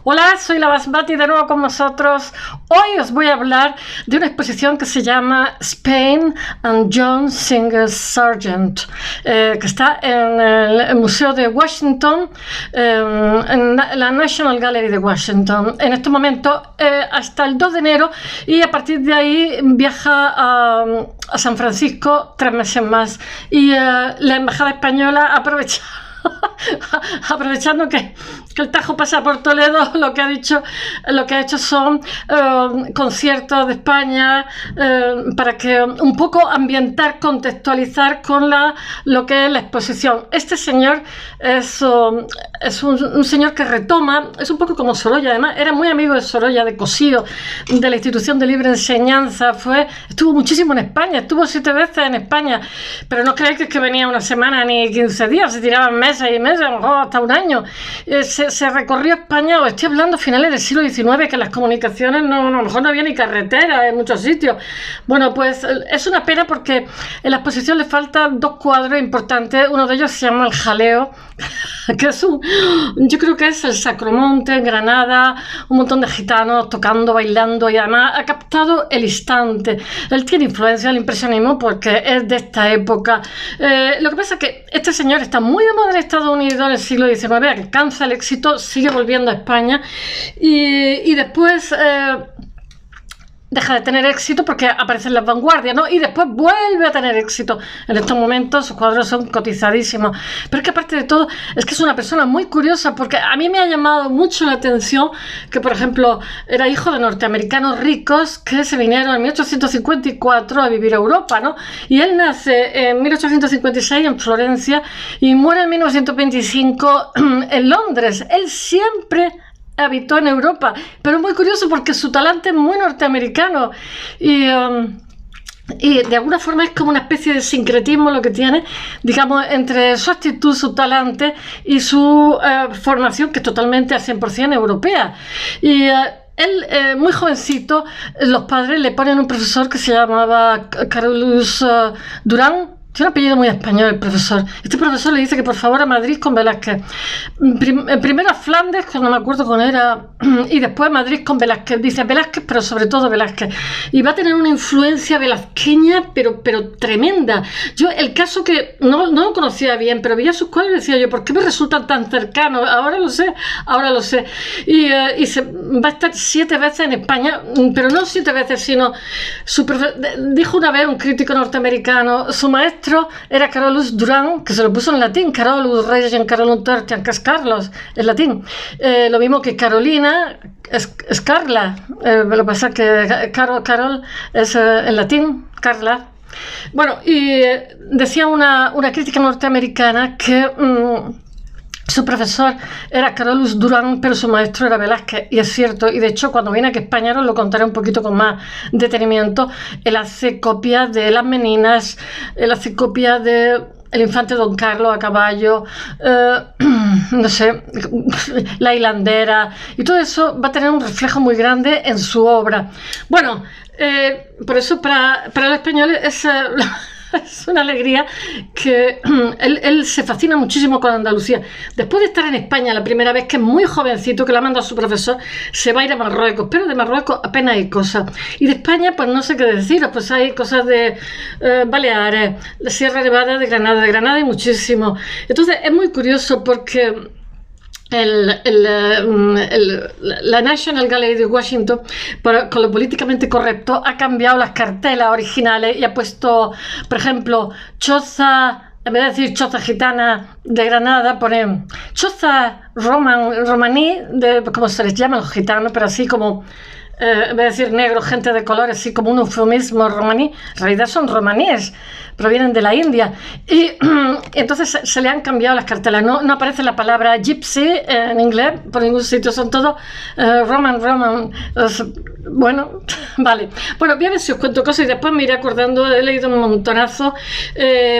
Hola, soy la Basmati de nuevo con vosotros. Hoy os voy a hablar de una exposición que se llama Spain and John Singer Sargent, que está en el Museo de Washington, en la National Gallery de Washington. En este momento hasta el 2 de enero y a partir de ahí viaja a San Francisco 3 meses más. Y la Embajada Española aprovechando que el Tajo pasa por Toledo, lo que ha hecho son conciertos de España para que un poco ambientar, contextualizar con lo que es la exposición. Este señor es un señor que retoma, es un poco como Sorolla, además era muy amigo de Sorolla, de Cosío, de la Institución de Libre Enseñanza, estuvo muchísimo en España, estuvo 7 veces en España, pero no creéis que es que venía una semana ni 15 días, se tiraban meses y meses, a lo mejor hasta un año. Se recorrió España, os estoy hablando a finales del siglo XIX, que las comunicaciones a lo mejor no había ni carretera en muchos sitios. Bueno, pues es una pena porque en la exposición le faltan 2 cuadros importantes. Uno de ellos se llama El Jaleo, que yo creo que es el Sacromonte en Granada, un montón de gitanos tocando, bailando, y además ha captado el instante. Él tiene influencia del impresionismo porque es de esta época. Lo que pasa es que este señor está muy de moda en Estados Unidos en el siglo XIX, alcanza el éxito, sigue volviendo a España y después deja de tener éxito porque aparece en las vanguardias, ¿no? Y después vuelve a tener éxito. En estos momentos sus cuadros son cotizadísimos. Pero es que aparte de todo, es que es una persona muy curiosa, porque a mí me ha llamado mucho la atención que, por ejemplo, era hijo de norteamericanos ricos que se vinieron en 1854 a vivir a Europa, ¿no? Y él nace en 1856 en Florencia y muere en 1925 en Londres. Él siempre habitó en Europa, pero es muy curioso porque su talante es muy norteamericano y de alguna forma es como una especie de sincretismo lo que tiene, digamos, entre su actitud, su talante y su formación, que es totalmente al 100% europea. Y él, muy jovencito, los padres le ponen un profesor que se llamaba Carolus Duran. Tiene un apellido muy español el profesor. Este profesor le dice que por favor a Madrid con Velázquez. Primero a Flandes, que no me acuerdo con era, y después a Madrid con Velázquez. Dice Velázquez, pero sobre todo Velázquez. Y va a tener una influencia velazqueña, pero tremenda. Yo el caso que no lo conocía bien, pero veía sus cuadros y decía yo, ¿por qué me resultan tan cercanos? Ahora lo sé. Y va a estar 7 veces en España, pero no 7 veces, sino dijo una vez un crítico norteamericano, su maestro era Carolus Duran, que se lo puso en latín, Carolus Regem Carolum Tertiam, que es Carlos, en latín. Lo mismo que Carolina, es Carla. Lo que pasa es que Carol es en latín, Carla. Bueno, y decía una crítica norteamericana que su profesor era Carolus Duran, pero su maestro era Velázquez, y es cierto, y de hecho cuando viene aquí a España os lo contaré un poquito con más detenimiento. Él hace copias de las Meninas, él hace copias de el infante Don Carlos a caballo, no sé, la hilandera, y todo eso va a tener un reflejo muy grande en su obra. Bueno, por eso para los españoles es una alegría que él se fascina muchísimo con Andalucía. Después de estar en España la primera vez, que es muy jovencito, que la manda a su profesor, se va a ir a Marruecos, pero de Marruecos apenas hay cosas. Y de España, pues no sé qué deciros, pues hay cosas de Baleares, la Sierra Nevada, de Granada hay muchísimo. Entonces es muy curioso porque la National Gallery de Washington, con lo políticamente correcto, ha cambiado las cartelas originales y ha puesto, por ejemplo, choza, en vez de decir choza gitana de Granada, pone choza romaní, como se les llama a los gitanos, pero así como en vez de decir negro, gente de color, así como un eufemismo romaní. En realidad son romaníes, provienen de la India. Y entonces se le han cambiado las cartelas. No aparece la palabra gypsy en inglés por ningún sitio, son todos Roman. Bueno, vale. Bueno, voy a ver si os cuento cosas y después me iré acordando. He leído un montonazo.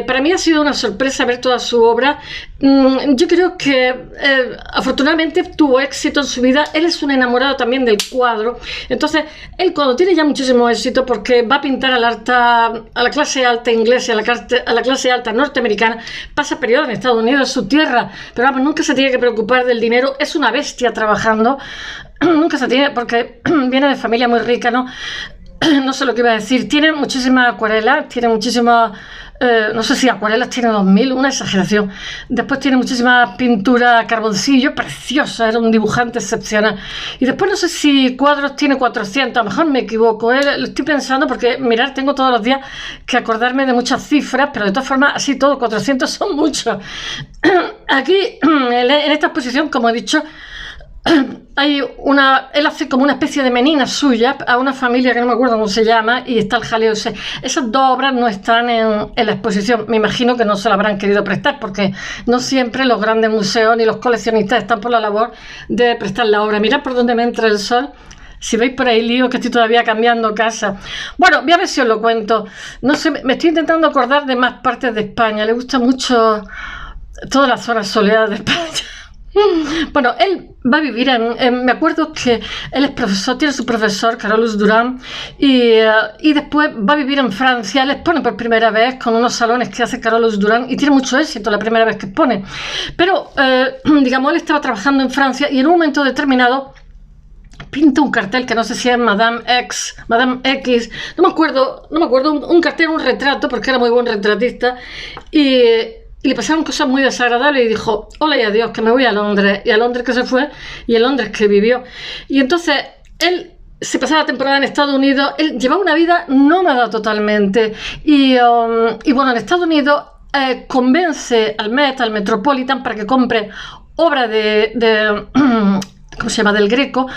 Para mí ha sido una sorpresa ver toda su obra. Yo creo que afortunadamente tuvo éxito en su vida. Él es un enamorado también del cuadro. Entonces, él cuando tiene ya muchísimo éxito, porque va a pintar a la clase alta inglesa, a la clase alta norteamericana, pasa periodo en Estados Unidos, su tierra, pero vamos, nunca se tiene que preocupar del dinero, es una bestia trabajando, nunca se tiene, porque viene de familia muy rica, ¿no? No sé lo que iba a decir, tiene muchísimas acuarelas, tiene muchísimas, no sé si acuarelas tiene 2000, una exageración. Después tiene muchísimas pinturas a carboncillo, preciosa, era un dibujante excepcional. Y después no sé si cuadros tiene 400, a lo mejor me equivoco, lo estoy pensando porque, mirar, tengo todos los días que acordarme de muchas cifras, pero de todas formas, así todo, 400 son muchos. Aquí, en esta exposición, como he dicho, él hace como una especie de menina suya a una familia que no me acuerdo cómo se llama, y está el jaleo ese. Esas dos obras no están en la exposición, me imagino que no se la habrán querido prestar, porque no siempre los grandes museos ni los coleccionistas están por la labor de prestar la obra. Mirad por dónde me entra el sol. Si veis por ahí lío, que estoy todavía cambiando casa. Bueno, voy a ver si os lo cuento. No sé, me estoy intentando acordar de más partes de España. Le gusta mucho todas las zonas soleadas de España. Bueno, él va a vivir me acuerdo que él es profesor, tiene su profesor, Carolus Duran, y después va a vivir en Francia. Él expone por primera vez con unos salones que hace Carolus Duran y tiene mucho éxito la primera vez que expone. Pero, digamos, él estaba trabajando en Francia y en un momento determinado pinta un cartel que no sé si es Madame X, no me acuerdo, un cartel, un retrato, porque era muy buen retratista, y le pasaron cosas muy desagradables y dijo, hola y adiós, que me voy a Londres. Y a Londres que se fue, y en Londres que vivió. Y entonces él se pasaba la temporada en Estados Unidos, él llevaba una vida nómada totalmente. Y bueno, en Estados Unidos convence al Met, al Metropolitan, para que compre obra de ¿cómo se llama?, del Greco,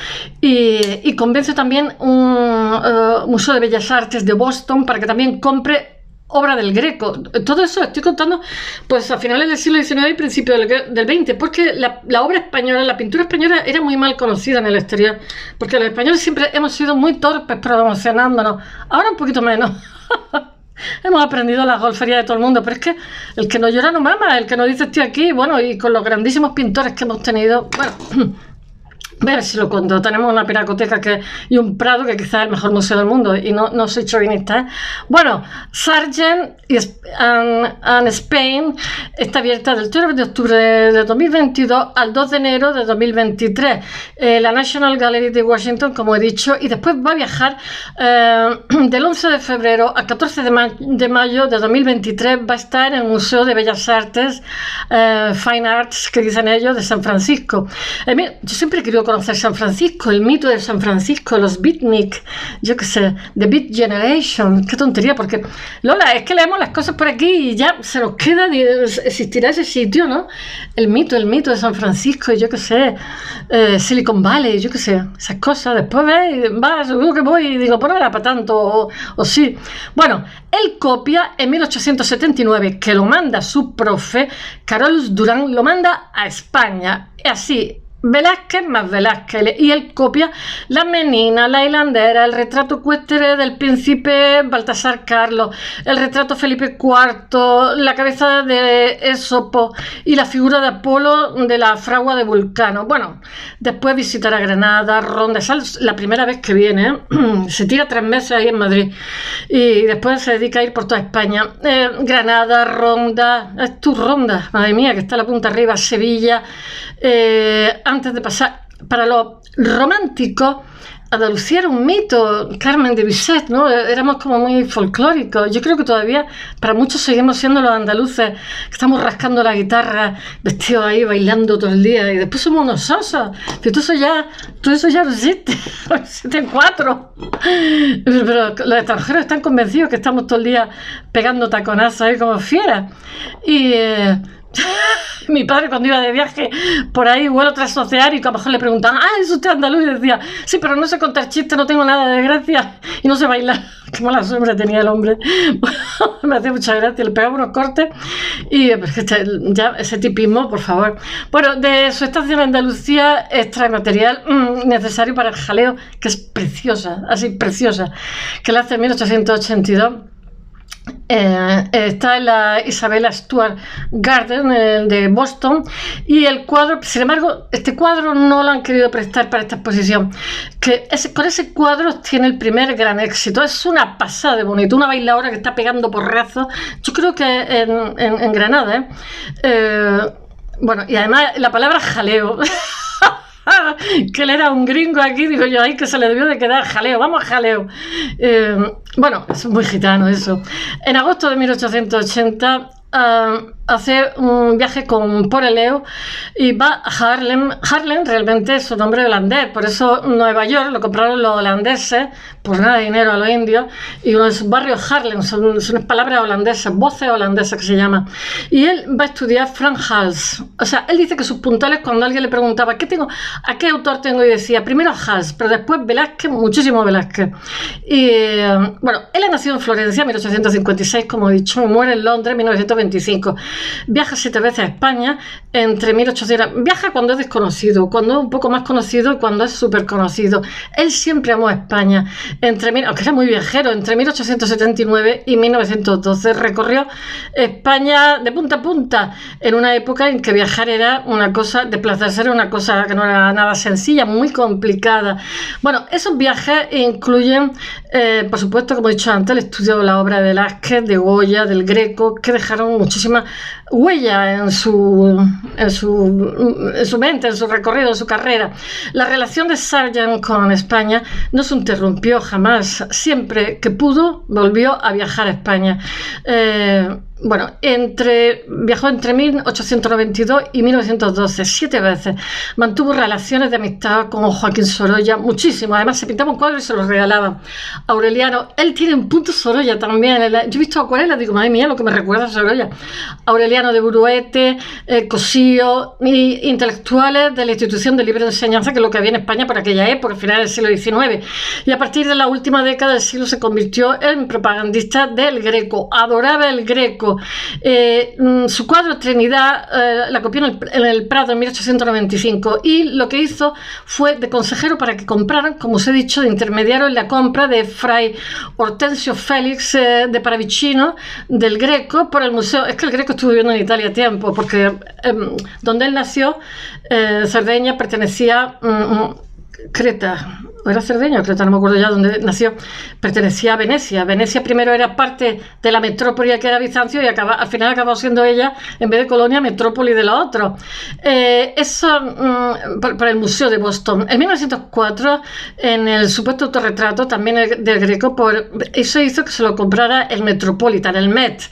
y convence también un Museo de Bellas Artes de Boston para que también compre obra del Greco. Todo eso estoy contando pues a finales del siglo XIX y principios del XX, porque la obra española, la pintura española era muy mal conocida en el exterior, porque los españoles siempre hemos sido muy torpes promocionándonos, ahora un poquito menos. Hemos aprendido la golfería de todo el mundo, pero es que el que no llora no mama, el que no dice estoy aquí, bueno, y con los grandísimos pintores que hemos tenido, bueno, voy a ver si lo cuento. Tenemos una pinacoteca y un Prado que quizás es el mejor museo del mundo, y no soy chauvinista, ¿eh? Bueno, Sargent and Spain está abierta del 3 de octubre de 2022 al 2 de enero de 2023. La National Gallery de Washington, como he dicho, y después va a viajar del 11 de febrero al 14 de mayo de 2023. Va a estar en el Museo de Bellas Artes, Fine Arts, que dicen ellos, de San Francisco. Yo siempre he querido conocer San Francisco, el mito de San Francisco, los beatnik, yo qué sé, The Beat Generation. Qué tontería, porque Lola, es que leemos las cosas por aquí y ya se nos queda, existirá ese sitio, ¿no? El mito de San Francisco, yo qué sé, Silicon Valley, yo qué sé, esas cosas. Después seguro que voy y digo, pues no era para tanto, o sí. Bueno, él copia en 1879, que lo manda su profe, Carolus Duran, lo manda a España, así. Velázquez más Velázquez, y él copia la Menina, la Hilandera, el retrato ecuestre del príncipe Baltasar Carlos, el retrato Felipe IV, la cabeza de Esopo y la figura de Apolo de la fragua de Vulcano. Bueno, después visitará Granada, Ronda, es la primera vez que viene, ¿eh? Se tira 3 meses ahí en Madrid y después se dedica a ir por toda España. Granada, Ronda, es tu Ronda, madre mía, que está a la punta arriba, Sevilla. Antes de pasar, para los románticos, Andalucía era un mito, Carmen de Bizet, ¿no? Éramos como muy folclóricos. Yo creo que todavía para muchos seguimos siendo los andaluces, que estamos rascando la guitarra, vestidos ahí, bailando todo el día, y después somos unos sosos. Pero todo eso ya no existe, existen 4. Pero los extranjeros están convencidos que estamos todo el día pegando taconazos ahí como fieras. Y mi padre, cuando iba de viaje por ahí, vuelo transoceánico, a lo mejor le preguntaban, ¿es usted andaluz? Y decía, sí, pero no sé contar chistes, no tengo nada de gracia y no sé bailar. Qué mala sombra tenía el hombre. Me hacía mucha gracia, le pegaba unos cortes y ya ese tipismo, por favor. Bueno, de su estancia en Andalucía extrae material necesario para el jaleo, que es preciosa, así preciosa, que la hace en 1882. Está en la Isabella Stewart Garden de Boston, y el cuadro, sin embargo, este cuadro no lo han querido prestar para esta exposición, con ese cuadro tiene el primer gran éxito. Es una pasada de bonito, una bailadora que está pegando porrazos, yo creo que en Granada, bueno, y además la palabra jaleo que él era un gringo aquí, digo yo, ahí que se le debió de quedar jaleo, vamos jaleo. Bueno, es muy gitano eso. En agosto de 1880 hace un viaje con Poreleo y va a Haarlem. Haarlem realmente es un nombre holandés, por eso Nueva York lo compraron los holandeses por nada de dinero a los indios, y uno de sus barrios Haarlem son palabras holandesas, voces holandesas que se llama. Y él va a estudiar Frans Hals. O sea, él dice que sus puntales, cuando alguien le preguntaba ¿a qué autor tengo? Y decía primero Hals, pero después Velázquez, muchísimo Velázquez. Y bueno, él ha nacido en Florencia en 1856, como he dicho, y muere en Londres en 1925. Viaja 7 veces a España entre 1800. Viaja cuando es desconocido, cuando es un poco más conocido y cuando es súper conocido. Él siempre amó a España. Aunque era muy viajero, entre 1879 y 1912 recorrió España de punta a punta, en una época en que viajar era una cosa, desplazarse era una cosa que no era nada sencilla, muy complicada. Bueno, esos viajes incluyen, por supuesto, como he dicho antes, el estudio de la obra de Velázquez, de Goya, del Greco, que dejaron muchísimas huellas en su mente, en su recorrido, en su carrera. La relación de Sargent con España no se interrumpió jamás. Siempre que pudo, volvió a viajar a España. Bueno, viajó entre 1892 y 1912, 7 veces. Mantuvo relaciones de amistad con Joaquín Sorolla, muchísimo. Además, se pintaba un cuadro y se los regalaban. Aureliano, él tiene un punto Sorolla también. Yo he visto acuarelas, digo, madre mía, lo que me recuerda a Sorolla. Aureliano de Buruete, Cosío, y intelectuales de la institución de libre enseñanza, que es lo que había en España por aquella época, final del siglo XIX. Y a partir de la última década del siglo se convirtió en propagandista del Greco. Adoraba el Greco. Su cuadro Trinidad la copió en el Prado en 1895, y lo que hizo fue de consejero para que compraran, como os he dicho, de intermediario en la compra de Fray Hortensio Félix de Paravicino del Greco por el museo. Es que el Greco estuvo viviendo en Italia tiempo, porque donde él nació, Cerdeña, pertenecía Creta, o era Cerdeña o Creta, no me acuerdo ya dónde nació, pertenecía a Venecia. Venecia primero era parte de la metrópoli que era Bizancio, y al final acabó siendo ella, en vez de colonia, metrópoli de los otros. Eso para el Museo de Boston. En 1904, en el supuesto autorretrato también del Greco, eso hizo que se lo comprara el Metropolitan, el Met,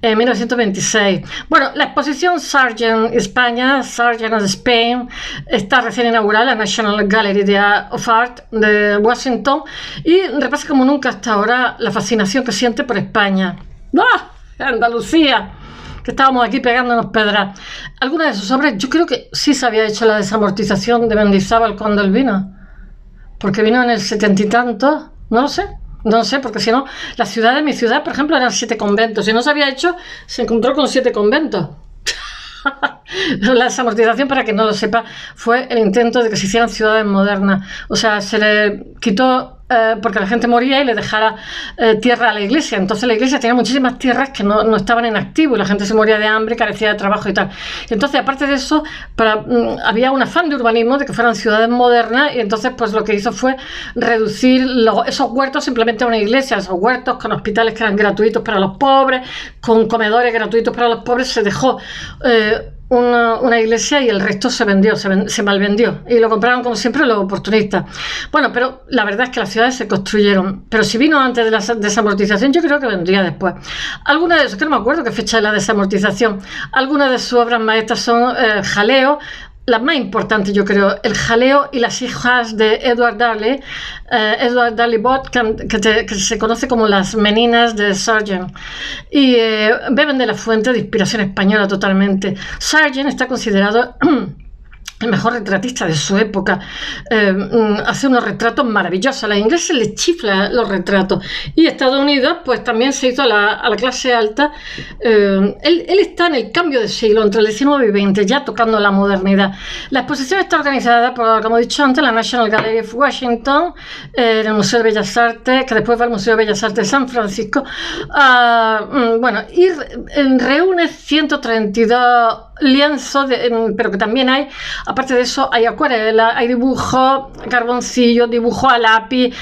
en 1926. Bueno, la exposición Sargent España, Sargent of Spain, está recién inaugurada en la National Gallery of Art de Washington, y repasa como nunca hasta ahora la fascinación que siente por España. ¡Ah! Andalucía, que estábamos aquí pegándonos pedras. Algunas de sus obras, yo creo que sí se había hecho la desamortización de Mendizábal cuando él vino, porque vino en el 70 y tanto, no sé, porque si no, mi ciudad, por ejemplo, eran 7 conventos. Si no se había hecho, se encontró con 7 conventos. La desamortización, para que no lo sepa, fue el intento de que se hicieran ciudades modernas. O sea, se le quitó porque la gente moría, y le dejara tierra a la iglesia. Entonces la iglesia tenía muchísimas tierras que no estaban en activo, y la gente se moría de hambre, carecía de trabajo y tal. Entonces, aparte de eso, había un afán de urbanismo, de que fueran ciudades modernas, y entonces pues lo que hizo fue reducir esos huertos simplemente a una iglesia. Esos huertos con hospitales que eran gratuitos para los pobres, con comedores gratuitos para los pobres, se dejó una iglesia, y el resto se vendió, se malvendió, y lo compraron como siempre los oportunistas. Bueno, pero la verdad es que las ciudades se construyeron, pero si vino antes de la desamortización, yo creo que vendría después. Algunas de esas, que no me acuerdo qué fecha es la desamortización, algunas de sus obras maestras son Jaleo, las más importantes, yo creo, El Jaleo y las hijas de Edward Darley Bott, que se conoce como Las Meninas de Sargent, y beben de la fuente de inspiración española totalmente. Sargent está considerado el mejor retratista de su época, hace unos retratos maravillosos. A los ingleses les chifla los retratos. Y Estados Unidos, pues también se hizo a la clase alta. Él está en el cambio de siglo, entre el 19 y 20, ya tocando la modernidad. La exposición está organizada por, como he dicho antes, la National Gallery of Washington, en el Museo de Bellas Artes, que después va al Museo de Bellas Artes de San Francisco. Bueno, y reúne 132 lienzos, pero que también hay, aparte de eso, hay acuarelas, hay dibujos, carboncillos, dibujos a lápiz,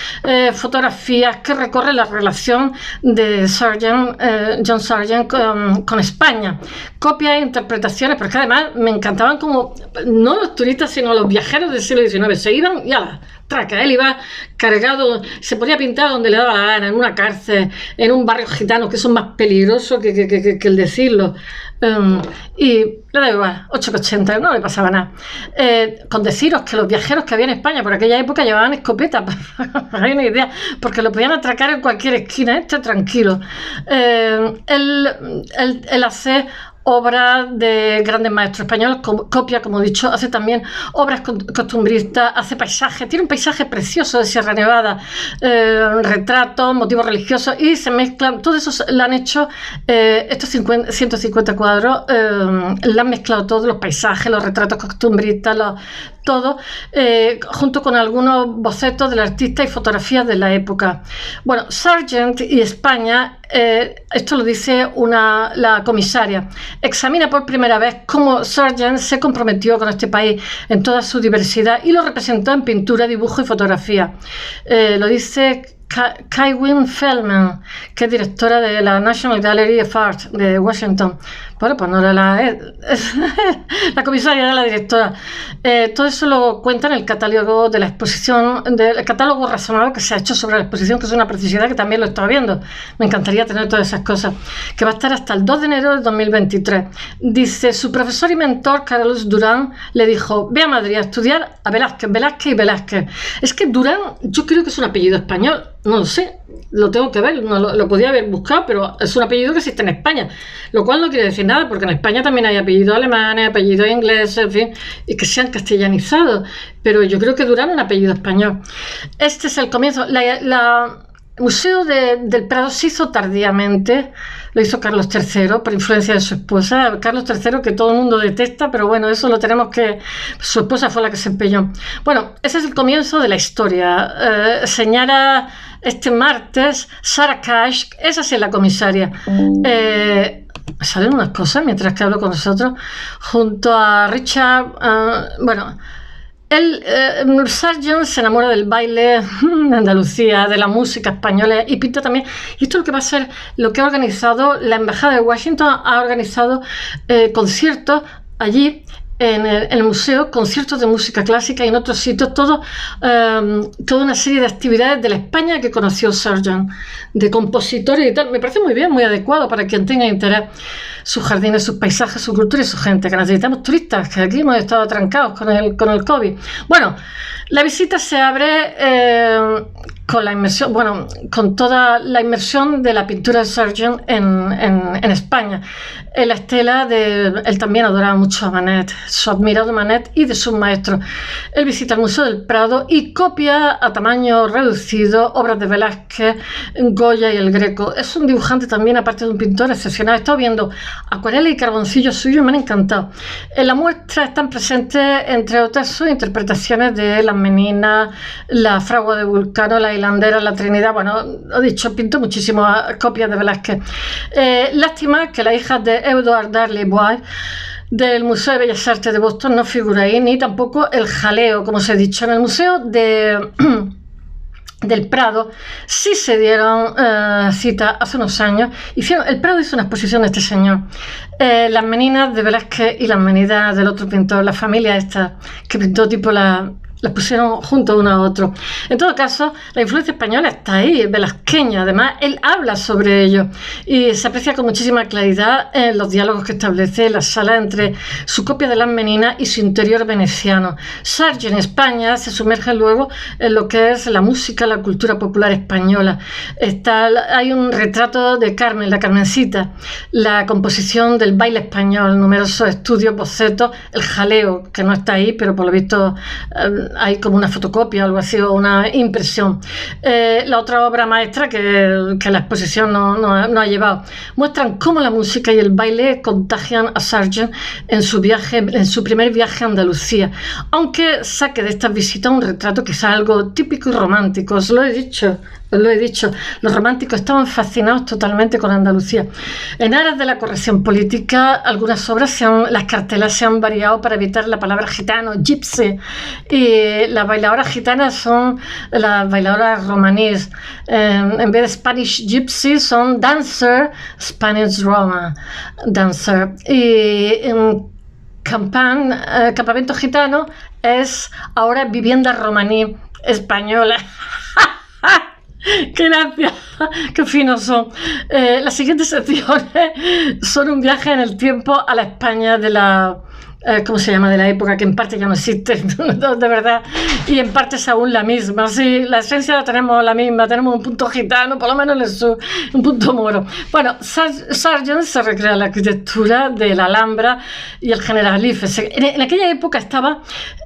fotografías que recorren la relación de John Sargent con España. Copias e interpretaciones, pero que además me encantaban como, no los turistas, sino los viajeros del siglo XIX, se iban y ala, traca, él iba cargado, se ponía a pintar donde le daba la gana, en una cárcel, en un barrio gitano, que eso es más peligroso que el decirlo. Y le da igual, 8,80, no le pasaba nada. Con deciros que los viajeros que había en España por aquella época llevaban escopetas, para hay una idea, porque lo podían atracar en cualquier esquina, tranquilo. Él hace obras de grandes maestros españoles, copia, como he dicho, hace también obras costumbristas, hace paisajes, tiene un paisaje precioso de Sierra Nevada, retratos, motivos religiosos, y se mezclan, todo eso lo han hecho, estos 150 cuadros, lo han mezclado todos los paisajes, los retratos costumbristas, todo, junto con algunos bocetos del artista y fotografías de la época. Bueno, Sargent y España, esto lo dice la comisaria, examina por primera vez cómo Sargent se comprometió con este país en toda su diversidad y lo representó en pintura, dibujo y fotografía. Lo dice Kywin Feldman, que es directora de la National Gallery of Art de Washington. Bueno, pues no era la comisaria, era la directora. Todo eso lo cuenta en el catálogo de la exposición, el catálogo razonable que se ha hecho sobre la exposición, que es una preciosidad, que también lo estaba viendo. Me encantaría tener todas esas cosas. Que va a estar hasta el 2 de enero del 2023. Dice, su profesor y mentor, Carlos Durán, le dijo, ve a Madrid a estudiar a Velázquez y Velázquez. Es que Durán, yo creo que es un apellido español. No lo sé, lo tengo que ver, no lo podía haber buscado, pero es un apellido que existe en España, lo cual no quiere decir nada, porque en España también hay apellidos alemanes, apellidos ingleses, en fin, y que se han castellanizado, pero yo creo que Durán es un apellido español. Este es el comienzo. El Museo del Prado se hizo tardíamente, lo hizo Carlos III por influencia de su esposa, Carlos III, que todo el mundo detesta, pero bueno, eso lo tenemos que... Su esposa fue la que se empeñó. Bueno, ese es el comienzo de la historia. Señala este martes Sarah Cash, esa sí es la comisaria. Salen unas cosas mientras que hablo con nosotros, junto a Richard, bueno... Sargent se enamora del baile de Andalucía, de la música española, y pinta también. Y esto es lo que va a ser, lo que ha organizado la Embajada de Washington, ha organizado conciertos allí en el museo, conciertos de música clásica y en otros sitios, toda una serie de actividades de la España que conoció Sargent, de compositores y tal. Me parece muy bien, muy adecuado para quien tenga interés. Sus jardines, sus paisajes, su cultura y su gente, que necesitamos turistas, que aquí hemos estado atrancados con el COVID. Bueno, la visita se abre con la inmersión, bueno, con toda la inmersión de la pintura de Sargent en España. En la estela él también adoraba mucho a Manet, su admirado Manet y de sus maestros. Él visita el Museo del Prado y copia a tamaño reducido obras de Velázquez, Goya y el Greco. Es un dibujante también, aparte de un pintor excepcional. He estado viendo acuarelas y carboncillos suyos y me han encantado. En la muestra están presentes, entre otras, sus interpretaciones de Las Meninas, La Fragua de Vulcano, La Hilandera, La Trinidad. Bueno, he dicho, pintó muchísimas copias de Velázquez. Lástima que la hija de Edward Darley Boyd del Museo de Bellas Artes de Boston no figura ahí, ni tampoco el jaleo, como os he dicho. En el Museo del Prado sí se dieron cita hace unos años. El Prado hizo una exposición de este señor, Las Meninas de Velázquez y Las Meninas del otro pintor, la familia esta que pintó tipo la las pusieron junto uno a otro. En todo caso, la influencia española está ahí, velasqueña. Además, él habla sobre ello y se aprecia con muchísima claridad en los diálogos que establece en la sala entre su copia de Las Meninas y su interior veneciano. Sargent en España se sumerge luego en lo que es la música, la cultura popular española. Hay un retrato de Carmen, la Carmencita, la composición del baile español, numerosos estudios, bocetos, el jaleo, que no está ahí, pero por lo visto hay como una fotocopia o algo así, o una impresión. La otra obra maestra que la exposición no ha llevado, muestran cómo la música y el baile contagian a Sargent en su primer viaje a Andalucía, aunque saque de estas visitas un retrato quizás algo típico y romántico. Os lo he dicho, los románticos estaban fascinados totalmente con Andalucía. En aras de la corrección política, algunas obras las cartelas se han variado para evitar la palabra gitano, gypsy, y las bailadoras gitanas son las bailadoras romaníes. En vez de Spanish gypsy son dancer, Spanish Roma dancer. Y en campamento gitano es ahora vivienda romaní española. ¡Qué gracia! ¡Qué finos son! Las siguientes secciones son un viaje en el tiempo a la España de la... ¿cómo se llama? De la época, que en parte ya no existe, de verdad, y en parte es aún la misma. Sí, la esencia la tenemos la misma, tenemos un punto gitano, por lo menos en el sur, un punto moro. Bueno, Sargent se recrea la arquitectura de la Alhambra y el Generalife. En aquella época estaba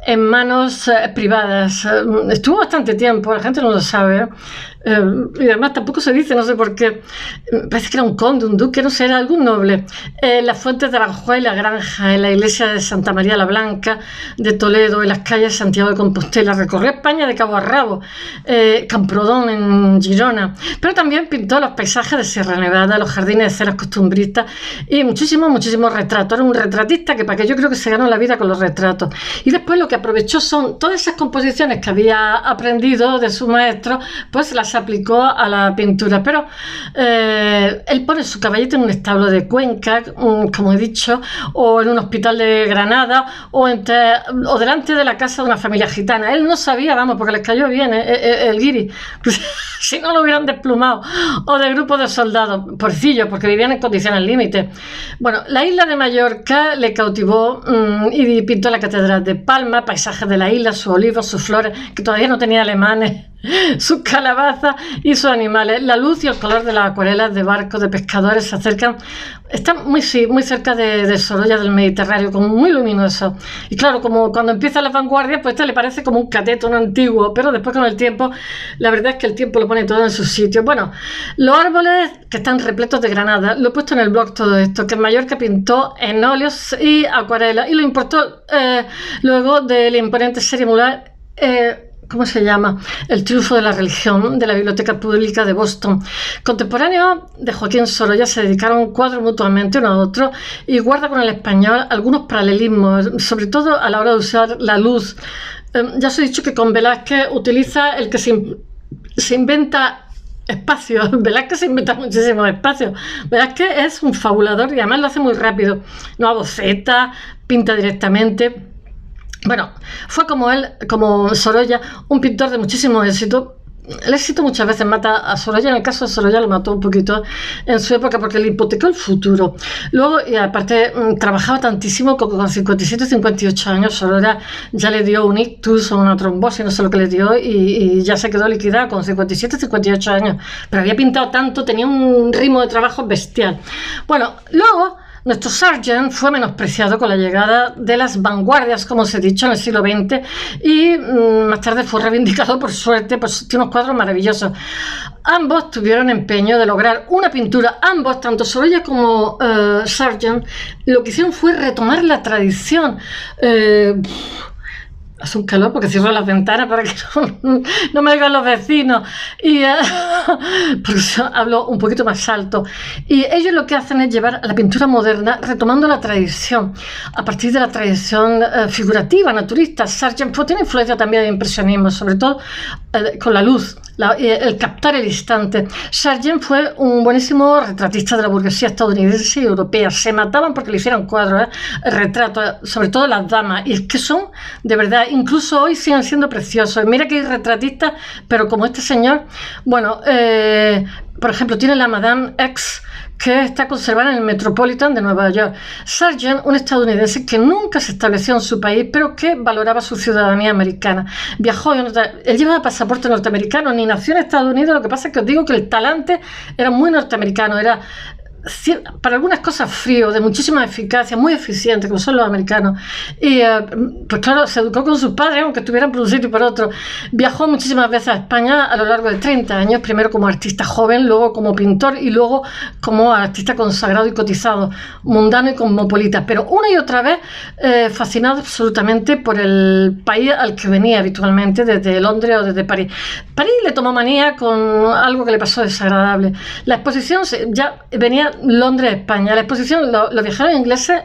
en manos privadas, estuvo bastante tiempo, la gente no lo sabe, y además tampoco se dice, no sé por qué, parece que era un conde, un duque, no sé, era algún noble. Las fuentes de Aranjuez y la Granja, en la iglesia de Santa María la Blanca de Toledo, en las calles de Santiago de Compostela, recorrió España de cabo a rabo, Camprodón en Girona, pero también pintó los paisajes de Sierra Nevada, los jardines de ceras costumbristas y muchísimos retratos. Era un retratista que, para que yo creo que se ganó la vida con los retratos. Y después lo que aprovechó son todas esas composiciones que había aprendido de su maestro, pues las aplicó a la pintura. Pero él pone su caballete en un establo de Cuenca, como he dicho, o en un hospital de Granada, o delante de la casa de una familia gitana. Él no sabía, vamos, porque les cayó bien el guiri, si no lo hubieran desplumado, o de grupos de soldados, porcillos, porque vivían en condiciones límite. Bueno, la isla de Mallorca le cautivó y pintó la catedral de Palma, paisajes de la isla, sus olivos, sus flores, que todavía no tenía alemanes, sus calabazas y sus animales. La luz y el color de las acuarelas de barcos de pescadores se acercan, están muy cerca de Sorolla del Mediterráneo, como muy luminoso. Y claro, como cuando empiezan las vanguardias, pues le parece como un cateto, un antiguo, pero después con el tiempo, la verdad es que el tiempo lo pone todo en su sitio. Bueno, los árboles que están repletos de granada, lo he puesto en el blog todo esto, que en Mallorca pintó en óleos y acuarela, y lo importó luego de la imponente serie mural, ¿cómo se llama? El triunfo de la religión, de la Biblioteca Pública de Boston. Contemporáneos de Joaquín Sorolla se dedicaron un cuadro mutuamente uno a otro y guarda con el español algunos paralelismos, sobre todo a la hora de usar la luz. Ya os he dicho que con Velázquez utiliza el que se inventa espacios. Velázquez se inventa muchísimos espacios. Velázquez es un fabulador y además lo hace muy rápido. No aboceta, pinta directamente. Bueno, fue como Sorolla, un pintor de muchísimo éxito. El éxito muchas veces mata a Sorolla. En el caso de Sorolla lo mató un poquito en su época porque le hipotecó el futuro. Luego, y aparte, trabajaba tantísimo que con 57, 58 años Sorolla ya le dio un ictus o una trombosis, no sé lo que le dio, y ya se quedó liquidada con 57, 58 años. Pero había pintado tanto, tenía un ritmo de trabajo bestial. Bueno, luego nuestro Sargent fue menospreciado con la llegada de las vanguardias, como os he dicho, en el siglo XX, y más tarde fue reivindicado, por suerte, pues tiene unos cuadros maravillosos. Ambos tuvieron empeño de lograr una pintura, ambos, tanto Sorolla como Sargent, lo que hicieron fue retomar la tradición. Hace un calor porque cierro las ventanas para que no me oigan los vecinos, y por eso hablo un poquito más alto. Y ellos lo que hacen es llevar a la pintura moderna retomando la tradición a partir de la tradición figurativa, naturista. Sargent tiene influencia también de impresionismo, sobre todo con la luz. el captar el instante. Sargent fue un buenísimo retratista de la burguesía estadounidense y europea. Se mataban porque le hicieran cuadros, retratos, sobre todo las damas, y es que son, de verdad, incluso hoy siguen siendo preciosos. Mira que hay retratistas, pero como este señor, bueno, por ejemplo, tiene la Madame X, que está conservada en el Metropolitan de Nueva York. Sargent, un estadounidense que nunca se estableció en su país, pero que valoraba su ciudadanía americana. Viajó, él llevaba pasaporte norteamericano, ni nació en Estados Unidos, lo que pasa es que os digo que el talante era muy norteamericano, era para algunas cosas frío, de muchísima eficacia, muy eficiente, como son los americanos. Y pues claro, se educó con sus padres, aunque estuvieran por un sitio y por otro. Viajó muchísimas veces a España a lo largo de 30 años, primero como artista joven, luego como pintor y luego como artista consagrado y cotizado, mundano y cosmopolita, pero una y otra vez fascinado absolutamente por el país al que venía habitualmente, desde Londres o desde París. París le tomó manía con algo que le pasó desagradable. La exposición ya venía Londres, España. La exposición, los viajeros ingleses,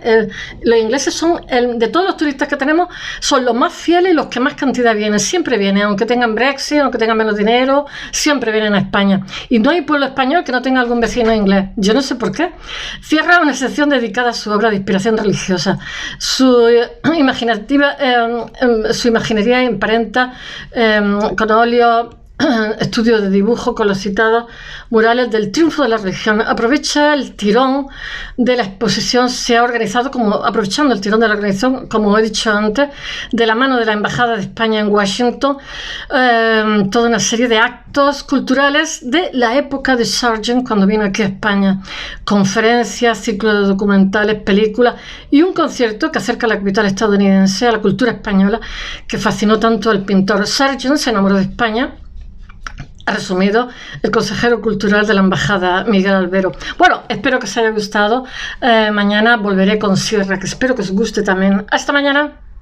los ingleses son, de todos los turistas que tenemos, son los más fieles y los que más cantidad vienen. Siempre vienen, aunque tengan Brexit, aunque tengan menos dinero, siempre vienen a España. Y no hay pueblo español que no tenga algún vecino inglés. Yo no sé por qué. Cierra una sección dedicada a su obra de inspiración religiosa. Su imaginería imprenta con óleo, estudios de dibujo con los citados murales del triunfo de la religión. Aprovecha el tirón de la exposición, se ha organizado aprovechando el tirón de la organización, como he dicho antes, de la mano de la Embajada de España en Washington, toda una serie de actos culturales de la época de Sargent cuando vino aquí a España, conferencias, ciclos de documentales, películas y un concierto que acerca a la capital estadounidense a la cultura española, que fascinó tanto al pintor. Sargent se enamoró de España. Ha resumido el consejero cultural de la embajada, Miguel Albero. Bueno, espero que os haya gustado. Mañana volveré con Sierra, que espero que os guste también. Hasta mañana.